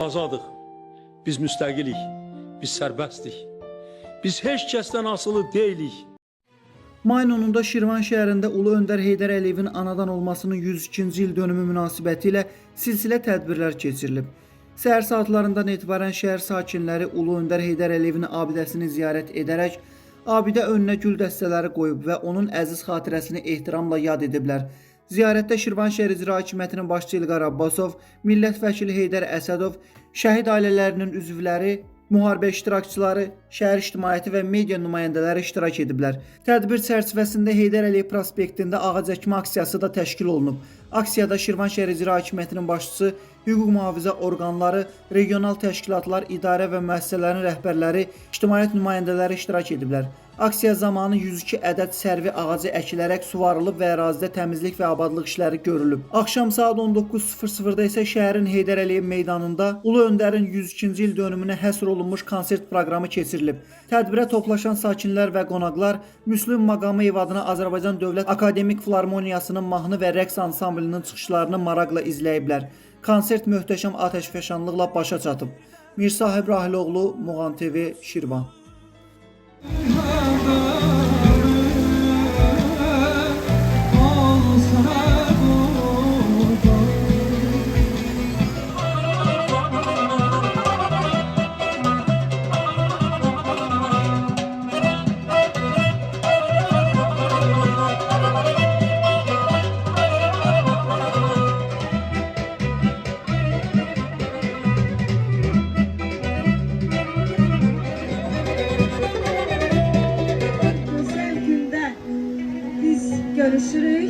Azadıq, biz müstəqilik, biz sərbəstdik, biz heç kəsdən asılı deyilik. Mayın 10-da Şirvan şəhərində Ulu Öndər Heydər Əliyevin anadan olmasının 102-ci il dönümü münasibətilə silsilə tədbirlər keçirilib. Səhər saatlarından etibarən şəhər sakinləri Ulu Öndər Heydər Əliyevin abidəsini ziyarət edərək, abidə önünə gül dəstələri qoyub və onun əziz xatirəsini ehtiramla yad ediblər. Ziyarətdə Şirvan şəhər İcra Hakimiyyətinin başçısı İlqar Abbasov, millət vəkili Heydər Əsədov, şəhid ailələrinin üzvləri, müharibə iştirakçıları, şəhər ictimaiyyəti və media nümayəndələri iştirak ediblər. Tədbir çərçivəsində Heydər Əliyev prospektində ağac əkmə aksiyası da təşkil olunub. Aksiyada Şirvan şəhər İcra Hakimiyyətinin başçısı, hüquq mühafizə orqanları, regional təşkilatlar, idarə və müəssisələrin rəhbərləri, ictimaiyyət nümayəndələri iştirak ediblər. Aksiya zamanı 102 ədəd sərvi ağacı əkilərək suvarılıb və ərazidə təmizlik və abadlıq işləri görülüb. Axşam saat 19:00-da isə şəhərin Heydər Əliyev meydanında Ulu Öndərin 102-ci il dönümünə həsr olunmuş konsert proqramı keçirilib. Tədbirə toplaşan sakinlər və qonaqlar Müslüm Maqameyev adına Azərbaycan Dövlət Akademik Filarmoniyasının mahnı və rəqs ansamblının çıxışlarını maraqla izləyiblər. Konsert möhtəşəm atəşfəşanlıqla başa çatıb. Mirsahib Rahiloğlu, Muğan TV, Şirvan. Görüşürük.